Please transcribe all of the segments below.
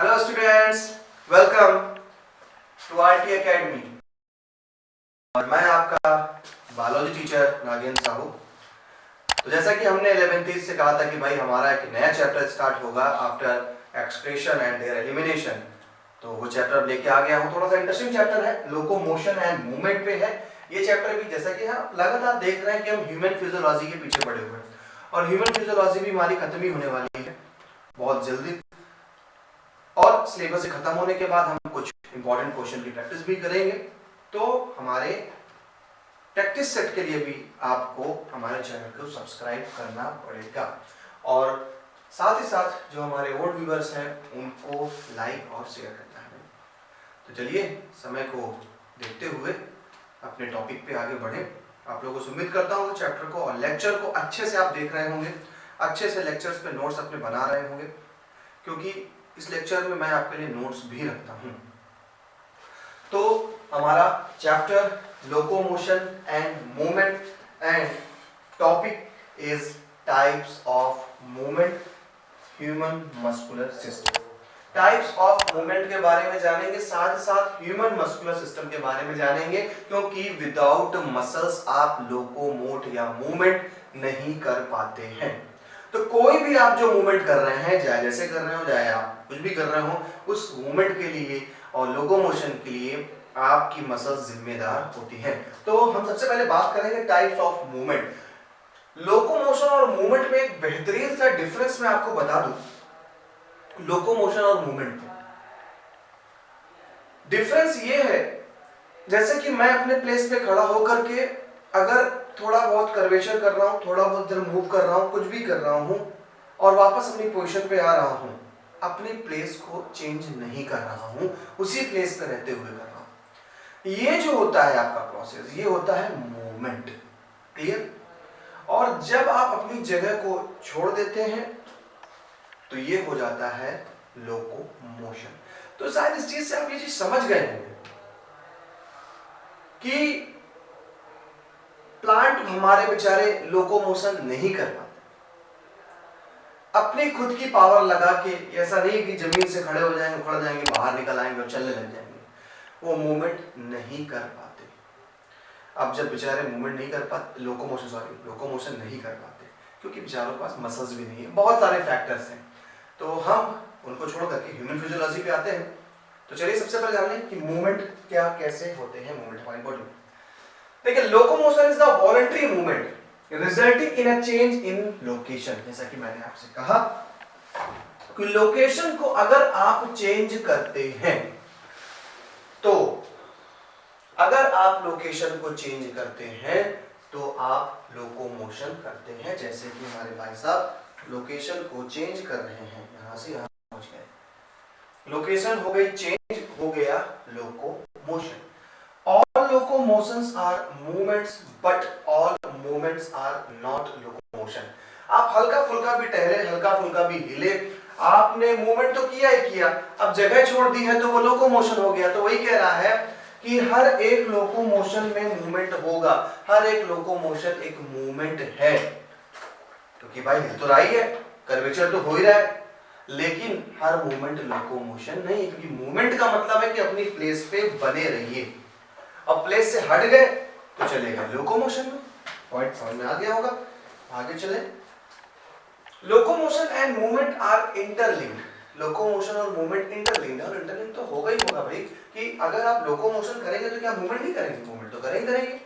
Hello students, welcome to RT academy. और मैं आपका बायोलॉजी टीचर नागेंद्र साहू। तो जैसा कि हमने 11th से कहा था कि भाई हमारा एक नया चैप्टर स्टार्ट होगा after excretion and there elimination. तो वो चैप्टर लेके आ गया हूँ। थोड़ा सा इंटरेस्टिंग चैप्टर है, लोकोमोशन एंड मूवमेंट पे है ये चैप्टर भी। जैसा कि हम लगातार देख रहे हैं कि हम ह्यूमन फिजियोलॉजी के पीछे पड़े हुए हैं और ह्यूमन फिजियोलॉजी भी हमारी खत्म ही होने वाली है बहुत जल्दी। और सिलेबस खत्म होने के बाद हम कुछ इंपॉर्टेंट क्वेश्चन की प्रैक्टिस भी करेंगे। तो हमारे प्रैक्टिस सेट के लिए भी आपको हमारे चैनल को सब्सक्राइब करना पड़ेगा और साथ ही साथ जो हमारे ओल्ड व्यूअर्स हैं उनको लाइक और शेयर करना है। तो चलिए समय को देखते हुए अपने टॉपिक पे आगे बढ़े। आप लोगों से उम्मीद करता हूँ चैप्टर को और लेक्चर को अच्छे से आप देख रहे होंगे, अच्छे से लेक्चर्स पे नोट्स अपने बना रहे होंगे, क्योंकि इस लेक्चर में मैं आपके लिए नोट्स भी रखता हूं। तो हमारा chapter locomotion and movement and topic is types of movement human muscular system. Types of movement के बारे में जानेंगे, साथ ही साथ ह्यूमन मस्कुलर सिस्टम के बारे में जानेंगे, क्योंकि विदाउट मसल्स आप लोकोमोट या मूवमेंट नहीं कर पाते हैं। तो कोई भी आप जो मूवमेंट कर रहे हैं, चाहे जैसे कर रहे हो चाहे आप कुछ भी कर रहे हो, उस मूवमेंट के लिए और लोकोमोशन के लिए आपकी मसल्स जिम्मेदार होती हैं। तो हम सबसे पहले बात करेंगे टाइप्स ऑफ मूवमेंट। लोकोमोशन और मूवमेंट में एक बेहतरीन सा डिफरेंस मैं आपको बता दूं। लोकोमोशन और मूवमेंट में डिफरेंस ये है, जैसे कि मैं अपने प्लेस पे खड़ा होकर के अगर थोड़ा बहुत कर्वेचर कर रहा हूं, थोड़ा बहुत इधर मूव कर रहा हूं, कुछ भी कर रहा हूं और वापस अपनी पोजीशन पे आ रहा हूं, अपनी प्लेस को चेंज नहीं कर रहा हूं, उसी प्लेस पे रहते हुए कर रहा हूं। ये जो होता है आपका प्रोसेस, ये होता है मूवमेंट। क्लियर? और जब आप अपनी जगह को छोड़ देते हैं तो ये हो जाता है लोकोमोशन। तो शायद इस चीज से आप ये चीज समझ गए होंगे कि प्लांट हमारे बेचारे लोकोमोशन नहीं कर पाते अपनी खुद की पावर लगा के। ऐसा नहीं कि जमीन से खड़े हो जाएंगे, उखड़ जाएंगे, बाहर निकल आएंगे और चलने लग जाएंगे, वो मूवमेंट नहीं कर पाते। अब जब बेचारे मूवमेंट नहीं कर पाते, लोकोमोशन नहीं कर पाते, क्योंकि बेचारों के पास मसल्स भी नहीं है, बहुत सारे फैक्टर्स हैं। तो हम उनको छोड़ करके ह्यूमन फिजियोलॉजी पे आते हैं। तो चलिए सबसे पहले जान लें कि मूवमेंट क्या कैसे होते हैं। मूवमेंट हमारी बॉडी में देखिए, locomotion is the voluntary movement resulting in a change in location. जैसा कि मैंने आपसे कहा कि लोकेशन को अगर आप चेंज करते हैं, तो अगर आप लोकेशन को चेंज करते हैं तो आप लोकोमोशन करते हैं। जैसे कि हमारे भाई साहब लोकेशन को चेंज कर रहे हैं, यहां से यहां पहुंच गए, लोकेशन हो गई चेंज, हो गया locomotion. All locomotions are movements, but all movements are not locomotion. आप हल्का फुल्का भी टहले, हल्का फुल्का भी हिले, आपने मूवमेंट तो किया ही किया, अब जगह छोड़ दी है तो वो लोकोमोशन हो गया। तो वही कह रहा है कि हर एक लोकोमोशन में मूवमेंट होगा, हर एक लोकोमोशन एक मूवमेंट है। क्योंकि भाई हिल तो रही है, कर्वेचर तो हो ही रहा है, लेकिन हर मूवमेंट लोकोमोशन नहीं, क्योंकि मूवमेंट का मतलब है कि अपनी प्लेस पे बने रहिए। अब प्लेस से हट गए तो चले गए लोकोमोशन में। पॉइंट समझ में आ गया होगा, आगे चले। Locomotion and movement are interlinked. Locomotion और मूवमेंट इंटरलिंक्ड, और इंटरलिंक्ड तो होगा ही होगा भाई, कि अगर आप लोकोमोशन करेंगे तो क्या मूवमेंट नहीं करेंगे? मूवमेंट तो करेंगे।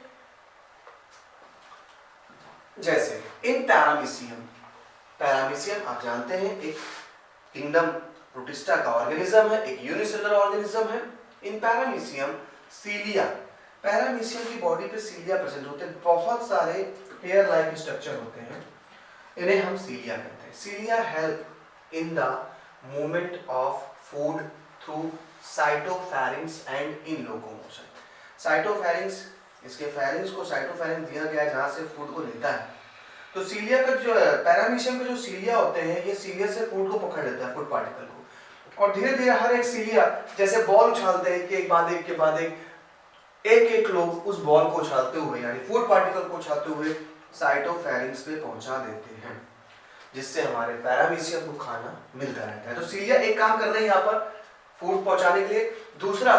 जैसे इन पैरामीशियम, पैरामीशियम आप जानते हैं एक किंगडम प्रोटिस्टा का ऑर्गेनिज्म है, एक यूनिसेलुलर ऑर्गेनिज्म है। इन पैरामीशियम सीलिया, पैरामीशियम की बॉडी पे सीलिया प्रेजेंट होते हैं, बहुत सारे पेयर लाइक स्ट्रक्चर होते हैं, इन्हें हम सीलिया कहते हैं। Cilia help in the movement of food through cytopharynx and in locomotion. Cytopharynx, इसके फैरिंक्स को साइटोफैरिंक्स दिया गया है जहां से फूड को लेता है। तो सीलिया का जो पैरामीशियम के जो सीलिया होते हैं, ये सीलिया से फूड को पकड़ लेता है, फूड पार्टिकल को, और धीरे धीरे हर एक सीलिया जैसे बॉल उछालते हैं कि एक बाद एक के बाद एक लोग उस बॉल को उछालते हुए, यानी फूड पार्टिकल को उछालते हुए साइटोफैरिंक्स पे पहुंचा देते हैं। जिससे हमारे पैरामीशियम को खाना मिलता रहता है। तो सीलिया एक काम कर रहे हैं यहाँ पर फूड पहुंचाने के लिए, दूसरा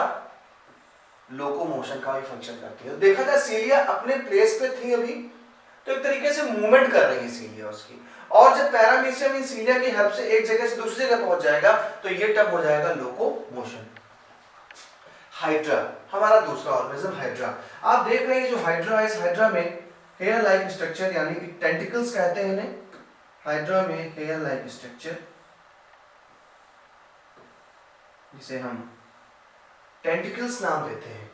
लोकोमोशन का भी फंक्शन करती है। देखा जाए सीलिया अपने प्लेस पे थी अभी, तो एक तरीके से मूवमेंट कर रही है सीलिया उसकी, और जब पैरामीशियम इन सीलिया की हेल्प से एक जगह से दूसरी जगह पहुंच जाएगा तो ये टब हो जाएगा लोकोमोशन। हाइड्रा हमारा दूसरा ऑर्गेनिज्म हाइड्रा। आप देख रहे हैं जो हाइड्रा है, इस हाइड्रा में हेयर लाइक स्ट्रक्चर यानी कि टेंटिकल्स कहते हैं इन्हें। हाइड्रा में हेयर लाइक स्ट्रक्चर, जिसे हम टेंटिकल्स नाम देते हैं,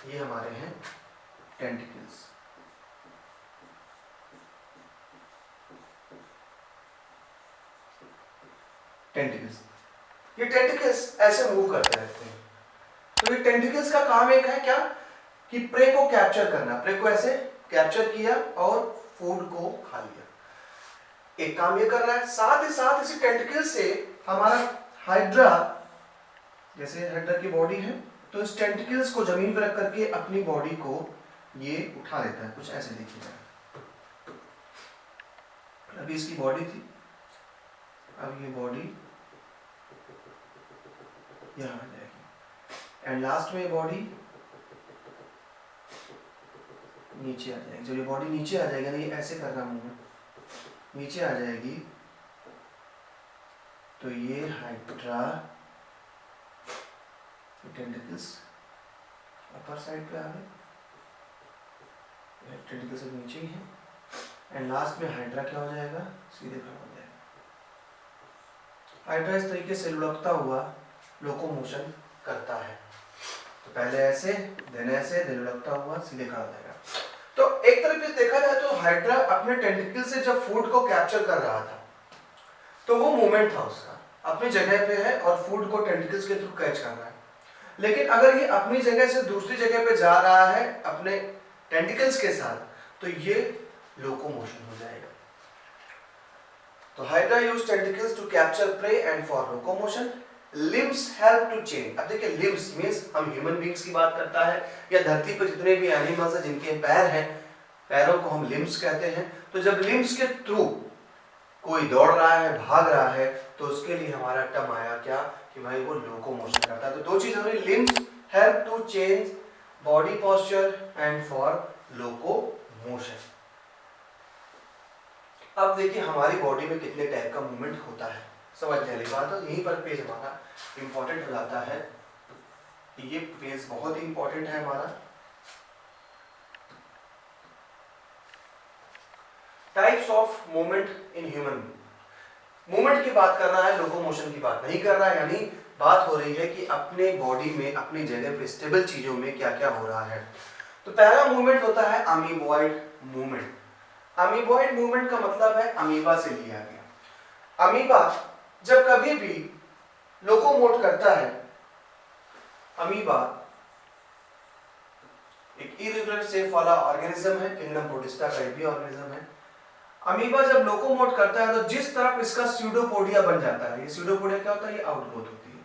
ये हमारे हैं टेंटिकल्स। टेंटिकल्स, ये टेंटिकल्स ऐसे मूव करते रहते हैं। तो ये टेंटिकल्स का काम एक है क्या कि प्रे को कैप्चर करना, प्रे को ऐसे कैप्चर किया और फूड को खा लिया, एक काम ये कर रहा है। साथ ही साथ इसी टेंटिकल से हमारा हाइड्रा, जैसे हाइड्रा की बॉडी है, तो इस टेंटिकल्स को जमीन पर रख करके अपनी बॉडी को ये उठा लेता है, कुछ ऐसे देखिएगा। अभी इसकी बॉडी थी, अब ये बॉडी यहाँ आ जाएगी एंड लास्ट में ये बॉडी नीचे आ जाएगी। जब ये बॉडी नीचे आ जाएगी ना, ये ऐसे कर रहा हूँ, नीचे आ जाएगी, तो ये हाइड्रा टेंटिकल्स अपर साइड पे आ गए, टेंटिकल्स अब नीचे ही है एंड लास्ट में हाइड्रा क्या हो जाएगा, सीधे खड़ा हो जाएगा। हाइड्रा इस तरीके से लुढ़कता हुआ लोकोमोशन करता है। तो पहले ऐसे, देन ऐसे, देन लुढ़कता हुआ सीधे खड़ा हो जाएगा। तो एक तरीके से देखा जाए तो हाइड्रा अपने टेंटिकल से जब फूड को कैप्चर कर रहा था, तो वो मूवमेंट था उसका, अपनी जगह पे है और फूड को टेंटिकल्स के थ्रू कैच कर रहा है। लेकिन अगर ये अपनी जगह से दूसरी जगह पे जा रहा है अपने टेंटिकल्स के साथ, तो ये लोकोमोशन हो जाएगा। तो hydra use tentacles to capture prey and for locomotion. Limbs help to change. अब देखिए लिम्स मींस हम ह्यूमन बींग्स की बात करता है, या धरती पर जितने भी एनिमल्स हैं जिनके पैर हैं, पैरों को हम लिम्स कहते हैं। तो जब लिम्स के थ्रू कोई दौड़ रहा है, भाग रहा है, तो उसके लिए हमारा टर्म आया क्या कि भाई वो लोकोमोशन करता है। तो दो चीज हो रही, limbs help to change body posture and for locomotion. अब देखिए हमारी बॉडी में कितने टाइप का मूवमेंट होता है, समझने वाली बात है। यहीं पर पेज हमारा इंपॉर्टेंट हो जाता है, ये पेज बहुत ही इंपॉर्टेंट है हमारा। Types of movement in human. Movement की बात कर रहा है, लोकोमोशन की बात नहीं कर रहा है, यानी बात हो रही है कि अपने बॉडी में अपनी जगह पे स्टेबल चीजों में क्या क्या हो रहा है। तो पहला मूवमेंट होता है अमीबॉइड मूवमेंट। अमीबॉइड मूवमेंट का मतलब है अमीबा से लिया गया। अमीबा जब कभी भी लोकोमोट करता है, अमीबा एक इरेगुलर शेप वाला ऑर्गेनिज्म है, किंगडम प्रोटिस्टा का भी ऑर्गेनिज्म है। अमीबा जब लोकोमोट करता है तो जिस तरफ इसका स्यूडोपोडिया बन जाता है, ये स्यूडोपोडिया क्या होता है, ये आउटग्रोथ होती है।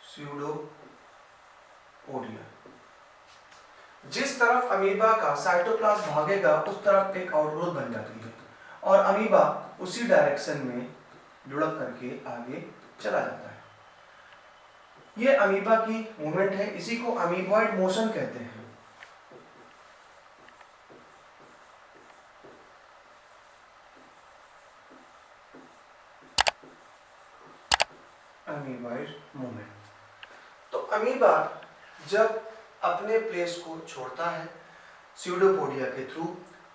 स्यूडोपोडिया, जिस तरफ अमीबा का साइटोप्लाज्म भागेगा उस तरफ एक आउटग्रोथ बन जाती है, और अमीबा उसी डायरेक्शन में लुढ़क करके आगे चला जाता है। ये अमीबा की मूवमेंट है, इसी को अमीबॉइड मोशन कहते हैं। Amoeboid movement. तो अमीबा जब अपने प्लेस को छोड़ता है स्यूडोपोडिया के थ्रू,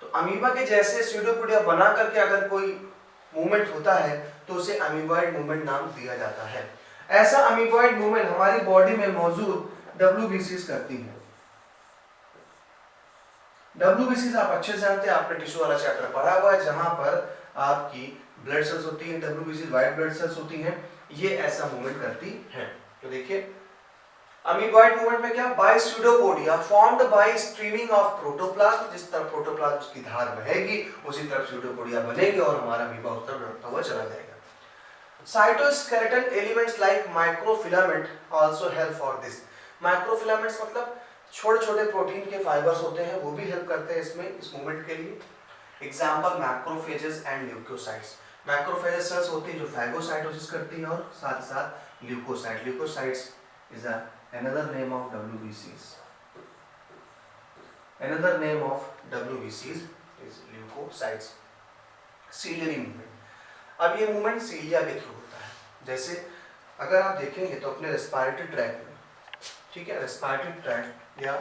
तो अमीबा के जैसे स्यूडोपोडिया बना करके अगर कोई मूवमेंट होता है तो उसे अमीबॉइड मूवमेंट नाम दिया जाता है। ऐसा अमीबॉइड मूवमेंट हमारी बॉडी में मौजूद डब्ल्यूबीसीज करती है। डब्ल्यूबीसीज आप अच्छे से जानते हैं, आपने टिश्यू वाला चैप्टर पढ़ा हुआ है, जहां पर आपकी ब्लड सेल्स होती हैं, डब्ल्यूबीसीज व्हाइट ब्लड सेल्स होती हैं, ये ऐसा मूवमेंट करती हैं। तो देखिए अमीबॉइड मूवमेंट में क्या, by pseudopodia formed by streaming of protoplasm, जिस तरफ प्रोटोप्लाज्म उसकी धार बहेगी उसी तरफ स्यूडोपोडिया बनेगी और हमारा अमीबा उस तरफ लुढ़कता हुआ चला जाएगा। Cytoskeleton elements like microfilament also help for this. Microfilaments मतलब छोटे छोटे प्रोटीन के फाइबर्स होते हैं, वो भी हेल्प करते हैं इसमें, इस मूवमेंट के लिए। Example macrophages and leucocytes. Macrophages cells होती है जो फैगोसाइटोसिस करती है, और साथ ही साथ leucocyte. Leucocytes is another name of WBCs. Another name of WBCs is leukocytes. Ciliary movement. अब ये मूवमेंट सीलिया के थ्रू होता है। जैसे अगर आप देखेंगे तो अपने रेस्पिरेटरी ट्रैक में, ठीक है, रेस्पिरेटरी ट्रैक या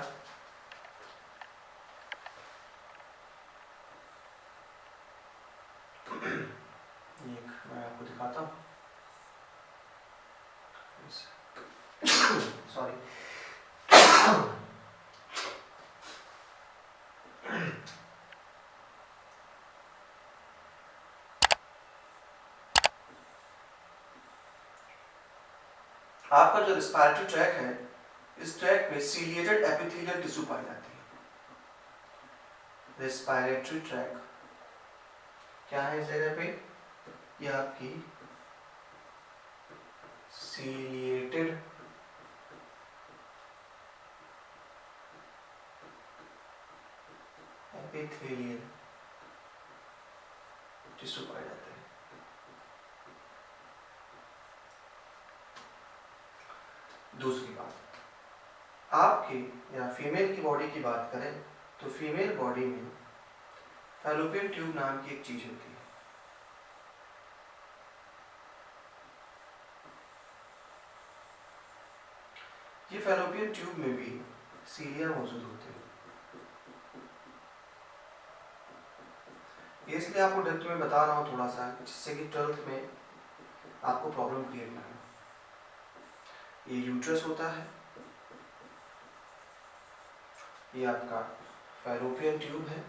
मैं आपको दिखाता हूँ, सॉरी। आपका जो रेस्पिरेटरी ट्रैक है, इस ट्रैक में सीलिएटेड एपिथेलियल टिश्यू पाई जाती है। रेस्पिरेटरी ट्रैक क्या है इस जगह पे, ये आपकी सीलिएटेड एपिथेलियल टिश्यू पाए जाते हैं। दूसरी बात, आपकी या फीमेल की बॉडी की बात करें तो फीमेल बॉडी में फैलोपियन ट्यूब नाम की एक चीज होती है। ये फैलोपियन ट्यूब में भी सीलिया मौजूद होते हैं। इसलिए आपको डेप्थ में बता रहा हूँ थोड़ा सा, जिससे कि 12th में आपको प्रॉब्लम क्रिएट ना हो। ये यूट्रस होता है, ये आपका फैलोपियन ट्यूब है,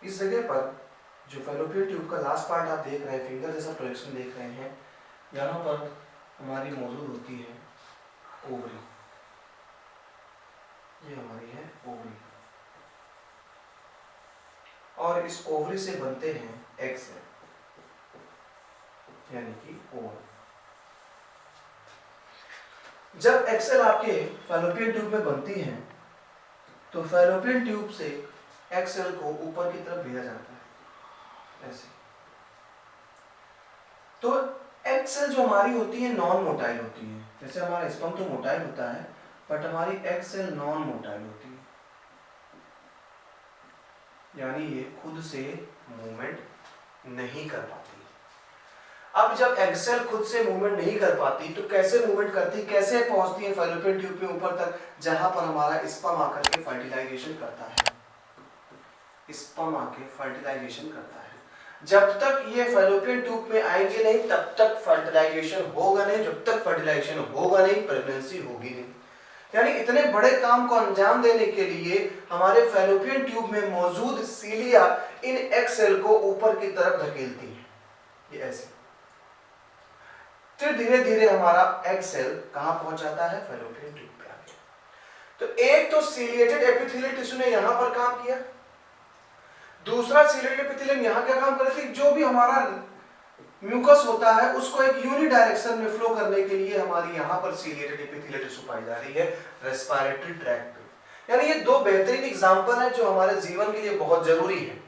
इस जगह पर जो फैलोपियन ट्यूब का लास्ट पार्ट आप देख रहे हैं, फिंगर जैसा प्रोजेक्शन देख रहे हैं, यहाँ पर हमारी मौजूद होती है ओवरी। ये हमारी है ओवरी, और इस ओवरी से बनते हैं एग सेल, यानी कि ओवम। जब एग सेल आपके फैलोपियन ट्यूब में बनती हैं, तो फैलोपियन ट्यूब से एग सेल को ऊपर की तरफ भेजा जाता है, ऐसे। तो एग सेल जो हमारी होती है नॉन मोटाइल होती है। जैसे हमारा स्पर्म तो मोटाइल होता है, बट हमारी एग सेल नॉन मोटाइल होती है, यानी ये खुद से मूवमेंट नहीं कर पाती। अब जब एग सेल खुद से मूवमेंट नहीं कर पाती तो कैसे मूवमेंट करती, कैसे पहुंचती है फैलोपियन ट्यूब में ऊपर तक, जहां पर हमारा स्पर्म आकर के फर्टिलाइजेशन करता है। स्पर्म आके फर्टिलाइजेशन करता है। जब तक ये फैलोपियन ट्यूब में आएंगे नहीं, तब तक फर्टिलाइजेशन होगा नहीं। जब तक फर्टिलाइजेशन होगा नहीं, प्रेगनेंसी होगी नहीं। यानी इतने बड़े काम को अंजाम देने के लिए हमारे फैलोपियन ट्यूब में मौजूद सीलिया इन एग सेल को ऊपर की तरफ धकेलती है, ये ऐसे। फिर धीरे धीरे हमारा एग सेल कहां पहुंच जाता है, फैलोपियन ट्यूब पे आके। तो एक तो सीलिएटेड एपिथेलियल टिश्यू ने यहां पर काम किया, दूसरा सीलिएटेड एपिथेलियम यहां क्या काम करती है, जो भी हमारा म्यूकस होता है उसको एक यूनि डायरेक्शन में फ्लो करने के लिए हमारी यहाँ पर सीलिएटेड एपिथेलियल टिश्यू पाई जा रही है रेस्पिरेटरी ट्रैक पे। यानी ये दो बेहतरीन एग्जांपल हैं जो हमारे जीवन के लिए बहुत जरूरी है,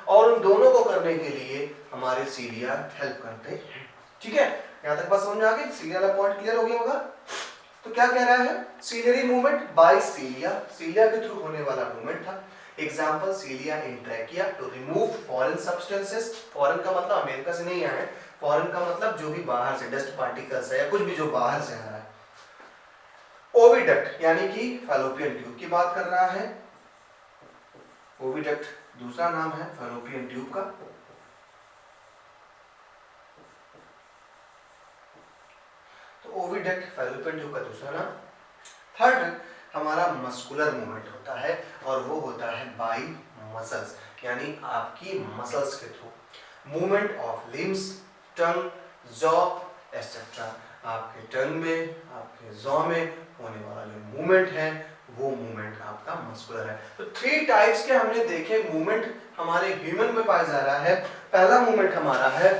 और उन दोनों को करने के लिए हमारे सीलिया हेल्प करते हैं। ठीक है, यहाँ तक बात समझ में आ गई, सीलिया वाला पॉइंट क्लियर हो गया होगा। तो क्या कह रहा है, ciliary movement by cilia, cilia के थ्रू होने वाला मूवमेंट था। Example cilia in trachea to remove foreign substances. Foreign का मतलब अमेरिका से नहीं आए, फॉरेन का मतलब जो भी बाहर से डस्ट पार्टिकल्स है या कुछ भी जो बाहर से आ रहा है। ओविडक्ट यानी कि फैलोपियन ट्यूब की बात कर रहा है। ओविडक्ट दूसरा नाम है फैलोपियन ट्यूब का। तो ओविडक्ट फैलोपियन ट्यूब का दूसरा नाम। थर्ड हमारा मस्कुलर मूवमेंट होता है, और वो होता है बाय मसल्स, यानी आपकी मसल्स के through. Movement of limbs, tongue, jaw etcetera. आपके टंग में, आपके जॉ में होने वाला जो मूवमेंट है वो मूवमेंट आपका मस्कुलर है। तो 3 टाइप्स के हमने देखे मूवमेंट हमारे ह्यूमन में पाया जा रहा है। पहला मूवमेंट हमारा है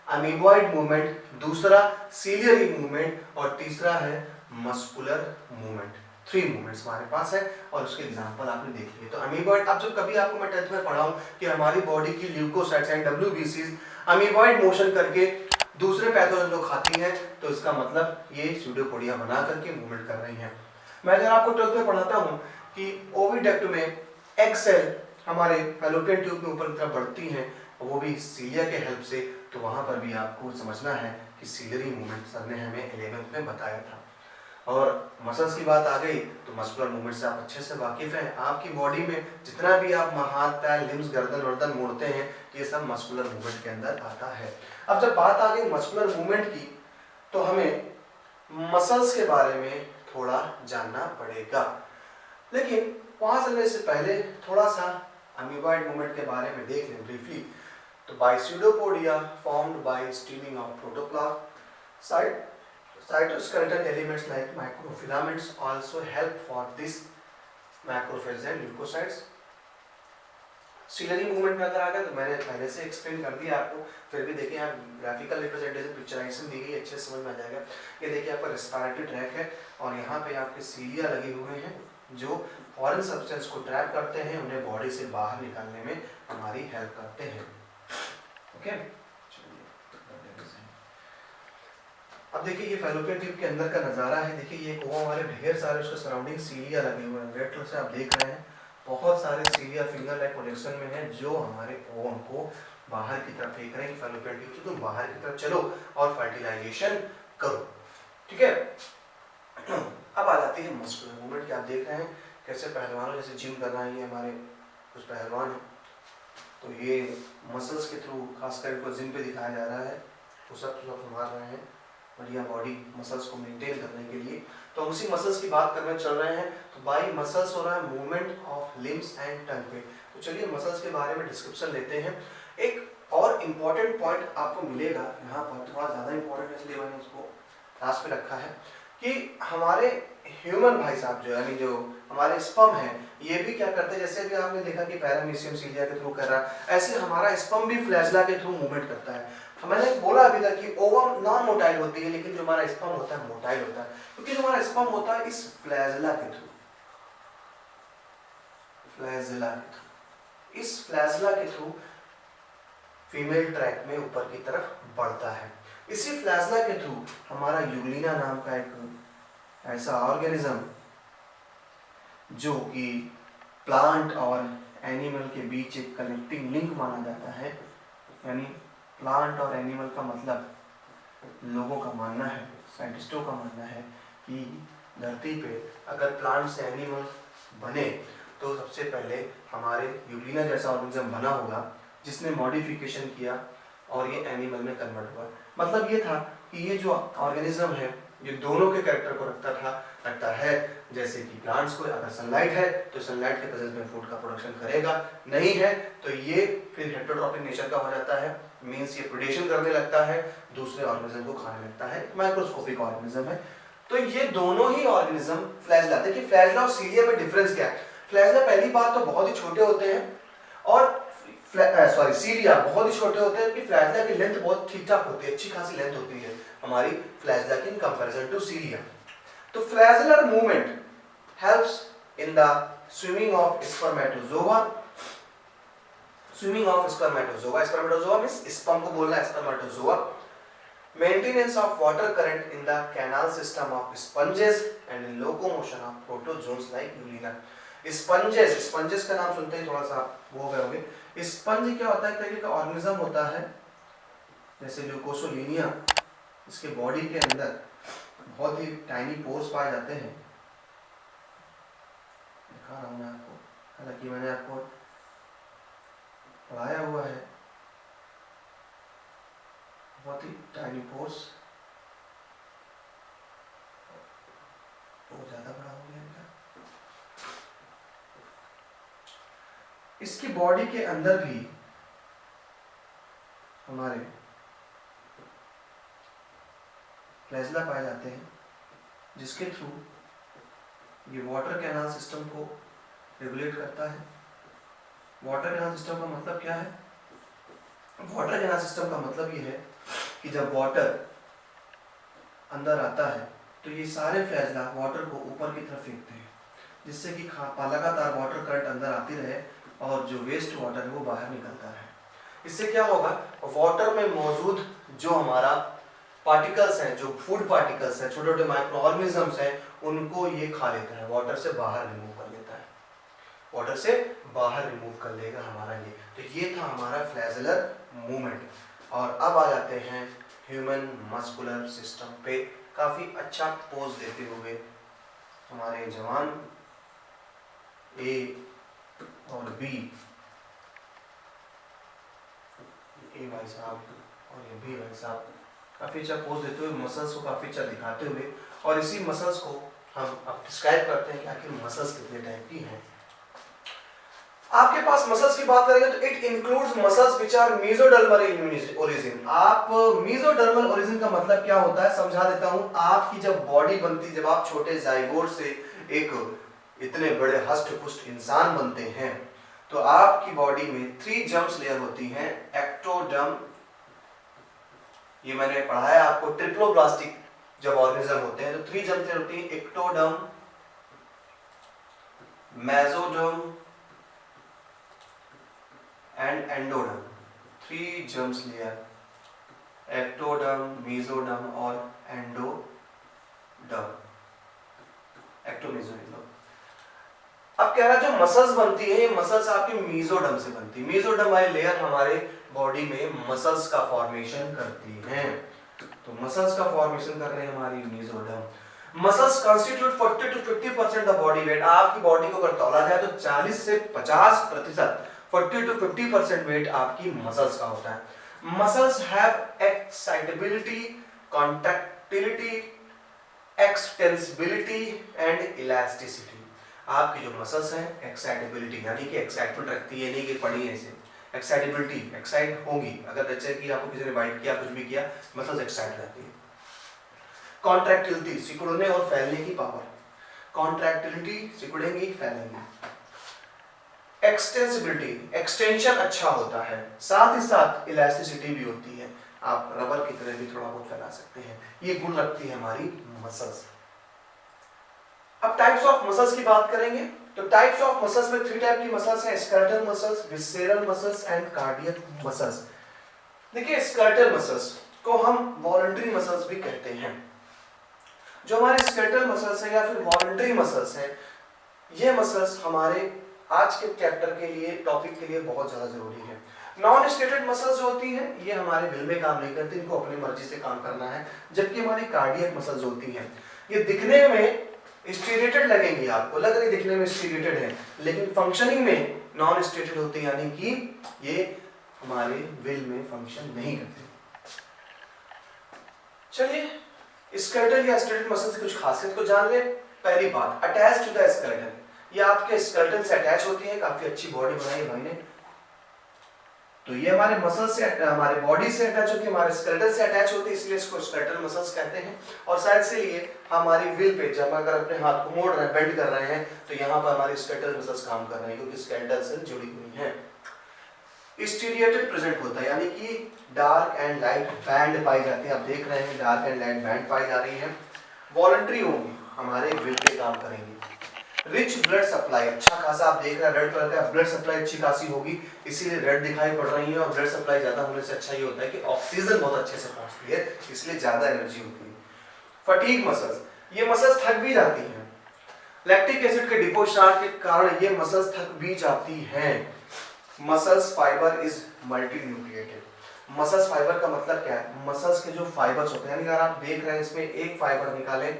अमीबॉइड मूवमेंट, दूसरा सीलियरी मूवमेंट और तीसरा है मस्कुलर मूवमेंट। 3 मूवमेंट्स हमारे पास है और उसके एग्जांपल आपने देख लिए। तो अमीबॉइड, अब जब कभी आपको मैं 10th में पढ़ाऊं कि हमारी बॉडी की ल्यूकोसाइट्स एंड डब्ल्यूबीसीज अमीबॉइड मोशन करके दूसरे पैथोजन को खाती हैं, तो इसका मतलब ये स्यूडोपोडिया बना करके मूवमेंट कर रही हैं। मैं अगर आपको 12th में पढ़ाता हूं कि ओविडक्ट में एग सेल हमारे फैलोपियन ट्यूब के ऊपर की तरफ बढ़ती हैं, वो भी सीलिया के हेल्प से, तो वहां पर भी आपको समझना है कि सीलियरी मूवमेंट सर ने हमें 11th में बताया था। और मसल्स की बात आ गई तो मस्कुलर मूवमेंट से आप अच्छे से वाकिफ हैं। आपकी बॉडी में जितना भी आप हाथ पैर लिम्स गर्दन वर्दन मोड़ते हैं, ये सब मस्कुलर मूवमेंट के अंदर आता है। अब जब बात आ गई मस्कुलर मूवमेंट की, तो हमें मसल्स के बारे में थोड़ा जानना पड़ेगा, लेकिन वहां चलने से पहले थोड़ा सा अमीबॉइड मूवमेंट के बारे में देख लें ब्रीफली। तो by pseudopodia formed by steaming of protoplast, cytoskeletal elements like microfilaments also help for this macrophages and leukocytes. Ciliary movement में अगर आ गया तो मैंने पहले से एक्सप्लेन कर दिया आपको, फिर भी देखिए यहाँ ग्राफिकल रिप्रेजेंटेशन पिक्चराइजेशन दी गई, अच्छे से समझ में आ जाएगा। ये देखिए आपका रेस्पिरेटरी ट्रैक है और यहाँ पे आपके सीलिया लगे हुए हैं जो फॉरेन सब्सटेंस को ट्रैप करते हैं, उन्हें बॉडी से बाहर निकालने में हमारी हेल्प करते हैं। ओके, अब देखिए ये फैलोपियन ट्यूब के अंदर का नज़ारा है। देखिए ये ओवम वाले ढेर सारे उसके सराउंडिंग सीलिया लगे हुए हैं, रेड कलर से आप देख रहे हैं। बहुत सारे सीलिया फिंगर लाइक प्रोजेक्शन में है जो हमारे ओवम को बाहर की तरफ फेंक रहे हैं। फैलोपियन ट्यूब से तुम बाहर की तरफ चलो और फर्टिलाइजेशन करो, ठीक है। अब आ जाती है मस्कुलर मूवमेंट की। आप देख रहे हैं कैसे पहलवानों जैसे जिम कर रहे हैं, ये हमारे कुछ पहलवान हैं, तो ये मसल्स के थ्रू खासकर इनको जिम पे दिखाया जा रहा है, पुशअप मार रहे हैं बढ़िया बॉडी मसल्स को मेंटेन करने के लिए। तो उसी मसल्स की बात करने चल रहे हैं। तो बाई मसल्स हो रहा है movement of limbs and tongue पे। तो चलिए मसल्स के बारे में डिस्क्रिप्शन लेते हैं। एक और इम्पॉर्टेंट पॉइंट आपको मिलेगा यहाँ पर, थोड़ा ज़्यादा इम्पोर्टेंट है इसलिए मैंने उसको लास्ट पे रखा है, कि हमारे ह्यूमन भाई साहब जो यानी जो हमारे स्पर्म है, ये भी क्या करते हैं, जैसे भी आपने देखा कि पैरामीशियम सीलिया के थ्रू कर रहा है, ऐसे हमारा स्पर्म भी फ्लैजेला के थ्रू मूवमेंट करता है। मैंने बोला अभी तक कि ओवम नॉन मोटाइल होती है, लेकिन जो हमारा स्पर्म होता है मोटाइल होता है, क्योंकि जो हमारा स्पर्म होता है इस फ्लैजेला के थ्रू, इस फ्लैजेला के थ्रू फीमेल ट्रैक में ऊपर की तरफ बढ़ता है। इसी फ्लैजेला के थ्रू हमारा यूग्लिना नाम का एक ऐसा ऑर्गेनिज्म जो कि प्लांट और एनिमल के बीच एक कनेक्टिंग लिंक माना जाता है, यानी प्लांट और एनिमल का मतलब लोगों का मानना है, साइंटिस्टों का मानना है कि धरती पे अगर प्लांट से एनिमल बने तो सबसे पहले हमारे यूग्लिना जैसा ऑर्गेनिज्म बना होगा जिसने मॉडिफिकेशन किया और ये एनिमल में कन्वर्ट हुआ। मतलब ये था कि ये जो ऑर्गेनिज्म है ये दोनों के कैरेक्टर को रखता है। जैसे कि प्लांट्स को अगर सनलाइट है तो सनलाइट के प्रेजेंस में फूड का प्रोडक्शन करेगा, नहीं है तो ये फिर हेटेरोट्रॉपिक नेचर का हो जाता है, मींस ये प्रेडेशन करने लगता है, दूसरे ऑर्गेनिज्म को खाने लगता है, माइक्रोस्कोपिक ऑर्गेनिज्म है। तो ये दोनों ही ऑर्गेनिज्म फ्लैजेला, देखिए फ्लैजेला और सीलिया में डिफरेंस क्या है। फ्लैजेला पहली बात तो बहुत ही छोटे होते हैं और सीलिया बहुत ही छोटे होते हैं, कि फ्लैजेला की लेंथ बहुत ठीक ठाक होती है, अच्छी खासी लेंथ होती है हमारी फ्लैजेला की इन कंपैरिजन टू सीलिया। तो flagellar movement helps in the swimming of spermatozoa. Spermatozoa means sperm को बोलना है spermatozoa. Maintenance of water current in the canal system of sponges and in locomotion of protozoans like euglena. Sponges का नाम सुनते ही थोड़ा सा वो हो गए होंगे। स्पंज क्या होता है, एक तरीके का ऑर्गेनिज्म होता है जैसे ल्यूकोसोलिनिया, इसके बॉडी के अंदर बहुत ही टाइनी पोर्स पाए जाते हैं, दिखा रहा हूं मैं आपको, हालांकि मैंने आपको पढ़ाया हुआ है। बहुत ही टाइनी पोर्स, बहुत ज्यादा बड़ा हो गया इनका। इसकी बॉडी के अंदर भी हमारे फ्लैजेला पाए जाते हैं जिसके थ्रू ये वाटर कैनाल सिस्टम को रेगुलेट करता है। वाटर कैनाल सिस्टम का मतलब क्या है? वाटर कैनाल सिस्टम का मतलब ये है कि जब वाटर अंदर आता है तो ये सारे फ्लैजेला वाटर को ऊपर की तरफ फेंकते हैं, जिससे कि लगातार वाटर करंट अंदर आती रहे और जो वेस्ट वाटर है वो बाहर निकलता है। इससे क्या होगा, वाटर में मौजूद जो हमारा पार्टिकल्स हैं, जो फूड पार्टिकल्स हैं, छोटे छोटे माइक्रो ऑर्गेनिजम्स हैं, उनको ये खा लेता है, वाटर से बाहर रिमूव कर लेता है, वाटर से बाहर रिमूव कर लेगा हमारा ये। तो ये था हमारा फ्लैजेलर मूवमेंट। और अब आ जाते हैं ह्यूमन मस्कुलर सिस्टम पे। काफी अच्छा पोज देते हुए हमारे जवान ए और बी, ए भाई साहब और ये बी भाई साहब, काफी अच्छा पोज देते हुए मसल्स को काफी अच्छा दिखाते हुए, और इसी मसल्स को हम अब डिस्क्राइब करते हैं कि आखिर मसल्स कितने टाइप की हैं। आपके पास मसल्स की बात करेंगे तो it includes muscles which are mesodermal in origin. आप मेसोडर्मल ओरिजिन का मतलब क्या होता है समझा देता हूं। आपकी जब बॉडी बनती, जब आप छोटे जाइगोट से एक इतने बड़े हष्ट पुष्ट इंसान बनते हैं, तो आपकी बॉडी में 3 जर्म्स लेयर होती हैं। एक्टोडर्म, ये मैंने पढ़ा है आपको, ट्रिप्लोब्लास्टिक जब ऑर्गेनिज्म होते हैं तो 3 जर्म्स लेयर होती हैं, ectoderm, mesoderm and endoderm. 3 germs layer, ectoderm, mesoderm और एंडोडर्म, एक्टोमेसोडर्म। अब कह रहा है जो मसल्स बनती है, ये मसल्स आपकी मेसोडर्म से बनती है। मेसोडर्म वाली लेयर हमारे बॉडी में मसल्स का फॉर्मेशन करती है। तो मसल्स का फॉर्मेशन कर रहे हैं हमारी mesoderm. Muscles constitute 40 to 50% of body weight. आपकी बॉडी को अगर तौला जाए तो 40 से 50%, 40 to 50% वेट आपकी मसल्स का होता है। Muscles have excitability, contractility, extensibility and elasticity. आपकी जो मसल्स हैं, एक्साइटेबिलिटी यानी कि एक्साइटमेंट रखती है, नहीं कि पड़ी है इसे, एक्साइटेबिलिटी, एक्साइट होगी, अगर जैसे कि आपको किसी ने बाइट किया, कुछ भी किया, मसल्स एक्साइट रहती है। कॉन्ट्रैक्टिलिटी, सिकुड़ने और फैलने की पावर, कॉन्ट्रैक्टिलिटी, सिकुड़ेंगी फैलेंगी। एक्सटेंसिबिलिटी, एक्सटेंशन अच्छा होता है, साथ ही साथ इलास्टिसिटी भी होती है, आप रबर की तरह भी थोड़ा बहुत फैला सकते हैं। ये गुण रखती है हमारी मसल्स। अब टाइप्स ऑफ मसल्स की बात करेंगे तो टाइप्स ऑफ मसल्स में 3 टाइप की मसल्स हैं, skeletal muscles, visceral muscles and cardiac muscles. देखिए स्केलेटल मसल्स को हम वॉलंटरी मसल्स भी कहते हैं। जो हमारे स्केलेटल मसल्स हैं या फिर वॉलंटरी मसल्स हैं, ये मसल्स हमारे आज के चैप्टर के लिए, टॉपिक के लिए बहुत ज्यादा जरूरी है। नॉन स्टेटेड मसल्स जो होती हैं, ये हमारे दिल में काम नहीं करती, इनको अपनी मर्जी से काम करना है। जबकि हमारी कार्डियक मसल्स होती हैं, ये दिखने में स्टीरेटेड लगेंगी, आपको लग रही दिखने में स्टीरेटेड है, लेकिन फंक्शनिंग में नॉन स्टेटेड होती है, यानी कि ये हमारे विल में फंक्शन नहीं करते। चलिए स्केलेटल या स्टेटेड मसल्स की कुछ खासियत को जान ले। पहली बात, अटैच टू द स्केलेटन, ये आपके स्केलेटन से अटैच होती है। काफी अच्छी बॉडी बनाई भाई ने, तो ये हमारे मसल से, हमारे बॉडी से अटैच होती है, हमारे स्केलेटन से अटैच होती है, इसलिए इसको स्केलेटल मसल्स कहते हैं। और शायद से ये हमारी विल पे, जब अगर अपने हाथ को मोड़ रहे हैं, बेंड कर रहे हैं, तो यहाँ पर हमारी स्केलेटल मसल्स काम कर रहे हैं, क्योंकि स्केलेटल से जुड़ी हुई हैं। स्टीरिएटेड प्रेजेंट होता है, यानी कि डार्क एंड लाइट बैंड पाई जाती है। आप देख रहे हैं डार्क एंड लाइट बैंड पाई जा रही है। वॉलंटरी होंगी, हमारे विल पे काम करेंगी। रिच ब्लड सप्लाई, अच्छा खासा आप देख रहे हैं रेड कलर का, ब्लड सप्लाई अच्छी खासी होगी, इसीलिए रेड दिखाई पड़ रही है। और ब्लड सप्लाई ज्यादा होने से अच्छा ये होता है कि ऑक्सीजन बहुत अच्छे से पहुंचती है, इसलिए ज्यादा एनर्जी होती है। फटीग मसल्स, ये मसल्स थक भी जाती हैं, लैक्टिक एसिड के डिपोजिशन के कारण ये मसल्स थक भी जाती हैं। Muscles fibre is multi nucleated. Muscles fibre का मतलब क्या है, मसल्स के जो फाइबर्स होते हैं, यानी अगर आप देख रहे हैं इसमें एक फाइबर निकालें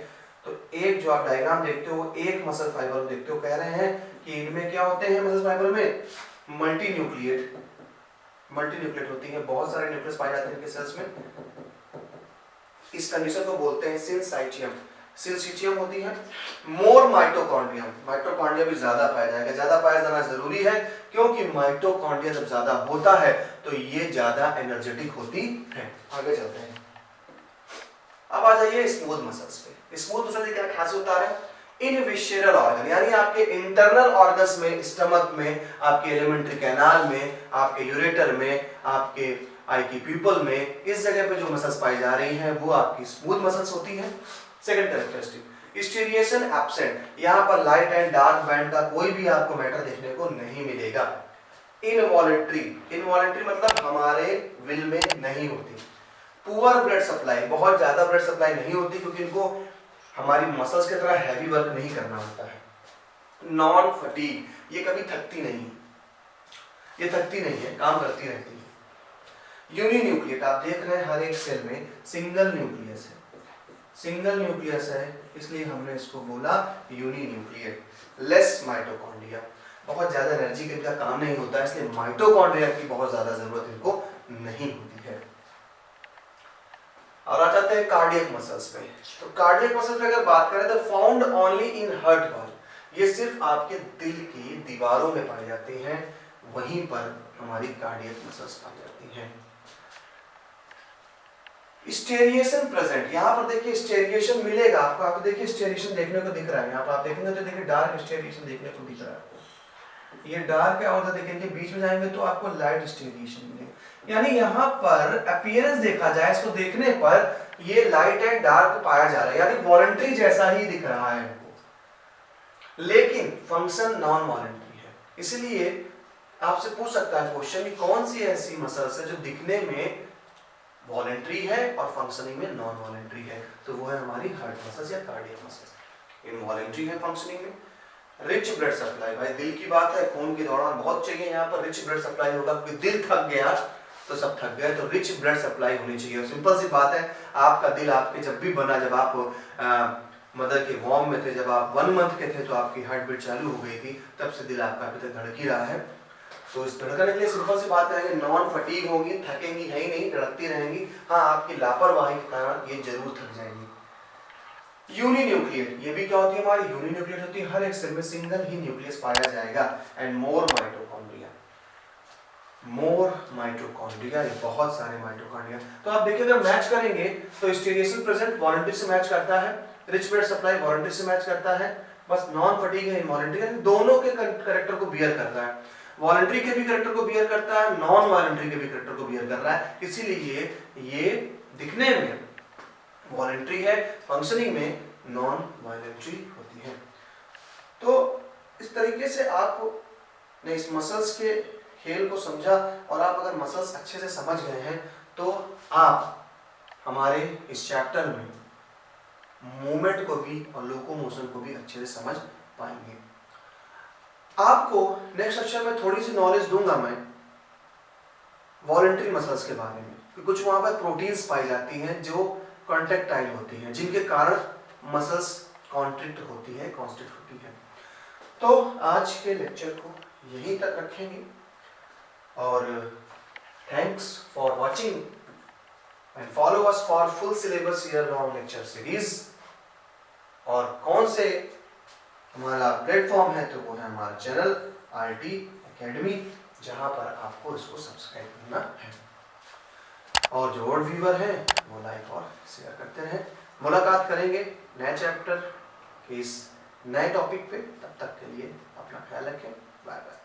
तो एक जो आप डायग्राम देखते हो एक मसल फाइबर देखते हो, कह रहे हैं कि इनमें क्या होते हैं, मसल फाइबर में मल्टी न्यूक्लिएट होती है, बहुत सारे न्यूक्लियस पाए जाते हैं इनके सेल्स में। इस कंडीशन को बोलते हैं सिनसाइटियम। सिनसाइटियम होती है। मोर माइटोकॉन्ड्रियम, माइटोकॉन्ड्रिया भी ज्यादा पाया जाएगा, ज्यादा पाया जाना जरूरी है, क्योंकि माइटोकॉन्ड्रिया जब ज्यादा होता है तो ये ज्यादा एनर्जेटिक होती है। आगे चलते हैं, अब आ जाइए स्मूथ मसल्स पे। स्मूथ मसल की क्या खासियत होता है, इन विशेरल ऑर्गन, यानी आपके इंटरनल ऑर्गन्स में, स्टमक में, आपके एलिमेंट्री कैनाल में, आपके यूरेटर में, आपके आई की प्यूपल में इस जगह पे जो मसल्स पाई जा रही हैं वो आपकी स्मूथ मसल्स होती हैं। सेकंड कैरेक्टरिस्टिक, स्टीरिएशन एब्सेंट, यहाँ पर लाइट एंड डार्क बैंड का कोई भी आपको मैटर देखने को नहीं मिलेगा। इनवॉलेंट्री, इनवॉलेंट्री मतलब हमारे विल में नहीं होती। पुअर ब्लड सप्लाई, बहुत ज्यादा ब्लड सप्लाई नहीं होती क्योंकि इनको हमारी मसल्स की तरह हैवी वर्क नहीं करना होता है। नॉन फटीग, ये कभी थकती नहीं, ये थकती नहीं है, काम करती रहती है। यूनिन्यूक्लिएट, आप देख रहे हैं हर एक सेल में सिंगल न्यूक्लियस है, सिंगल न्यूक्लियस है इसलिए हमने इसको बोला यूनिन्यूक्लिएट। लेस माइटोकॉन्ड्रिया, बहुत ज्यादा एनर्जी का इनका काम नहीं होता है इसलिए माइटोकॉन्ड्रिया की बहुत ज्यादा जरूरत इनको नहीं होती है। और आ जाते हैं कार्डियक मसल्स पे। तो कार्डियक मसल्स पे अगर बात करें तो found only in heart wall, ये सिर्फ आपके दिल की दीवारों में पाई जाती हैं, वहीं पर हमारी कार्डियक मसल्स पाई जाती हैं। स्टेरिएशन प्रेजेंट, यहाँ पर देखिए स्टेरिएशन मिलेगा आपको, आपको देखिए स्टेरिएशन देखने को दिख रहा है, यहाँ पर आप देखेंगे तो देखिए डार्क स्टेरिएशन देखने को दिख रहा है आपको, ये डार्क है और देखेंगे बीच में जाएंगे तो आपको लाइट स्टेरिएशन मिलेगा। यानी यहाँ पर अपीयरेंस देखा जाए, इसको देखने पर ये लाइट एंड डार्क पाया जा रहा है, यानी वॉलंटरी जैसा ही दिख रहा है इनको, लेकिन फंक्शन नॉन वॉलंटरी है। इसलिए आपसे पूछ सकता है क्वेश्चन कि कौन सी ऐसी मसल्स है जो दिखने में वॉलंटरी है और फंक्शनिंग में नॉन वॉलंटरी है, तो वो है हमारी हार्ट मसल्स या कार्डियक मसल्स। इनवॉलंटरी है फंक्शनिंग में। रिच ब्लड सप्लाई, भाई दिल की बात है, खून की दौड़ान बहुत चाहिए, यहाँ पर रिच ब्लड सप्लाई होगा क्योंकि दिल थक गया तो सब थक गए, तो रिच ब्लड सप्लाई होनी चाहिए। सिंपल सी बात है, आपका दिल आपके जब भी बना, जब आप मदर के वॉर्म में थे, जब आप 1 मंथ के थे तो आपकी हार्ट बीट चालू हो गई थी, तब से दिल आपका अभी तक धड़क ही रहा है। तो इस धड़कने के लिए सिंपल सी बात है कि नॉन फटीग होगी, थकेंगी है ही नहीं, धड़कती रहेंगी। हाँ, आपकी लापरवाही के कारण ये जरूर थक जाएंगी। यूनिन्यूक्लिएट, ये भी क्या होती है हमारी यूनिन्यूक्लिएट होती है, हर एक सेल में सिंगल ही न्यूक्लियस पाया जाएगा। And more mitochondria, more mitochondria, ये बहुत सारे माइटोकॉन्ड्रिया। तो आप देखिए अगर मैच करेंगे तो स्टीरिएशन प्रेजेंट वॉलंटरी से मैच करता है, रिच ब्लड सप्लाई वॉलंटरी से मैच करता है, बस नॉन फटीग है इनवॉलंटरी, दोनों के कैरेक्टर को बियर करता है। वॉलंटरी के भी कैरेक्टर को बियर करता है, नॉन वॉलंटरी के भी कैरेक्टर को बियर कर रहा है, इसीलिए ये दिखने में वॉलंटरी है, फंक्शनिंग में नॉन वॉलंटरी होती है। तो इस तरीके से आपने इस मसल्स के खेल को समझा, और आप अगर मसल्स अच्छे से समझ गए हैं तो आप हमारे इस चैप्टर में मूवमेंट को भी और लोकोमोशन को भी अच्छे से समझ पाएंगे। आपको नेक्स्ट सेक्शन में थोड़ी सी नॉलेज दूंगा मैं वॉलंटरी मसल्स के बारे में, कि कुछ वहां पर प्रोटीन्स पाई जाती हैं जो कॉन्ट्रैक्टाइल होती हैं, जिनके कारण मसल्स कॉन्ट्रैक्ट होती है, कॉन्स्ट्रिक्ट होती है। तो आज के लेक्चर को यहीं तक रखेंगे, और thanks for watching and follow us for full syllabus year long lecture series. और कौन से हमारा प्लेटफॉर्म है, तो वो है हमारा चैनल RT Academy, जहां पर आपको इसको सब्सक्राइब करना है, और जो और व्यूअर हैं वो लाइक और शेयर करते रहें। मुलाकात करेंगे नए चैप्टर के इस नए टॉपिक पे, तब तक के लिए अपना ख्याल रखें, बाय बाय।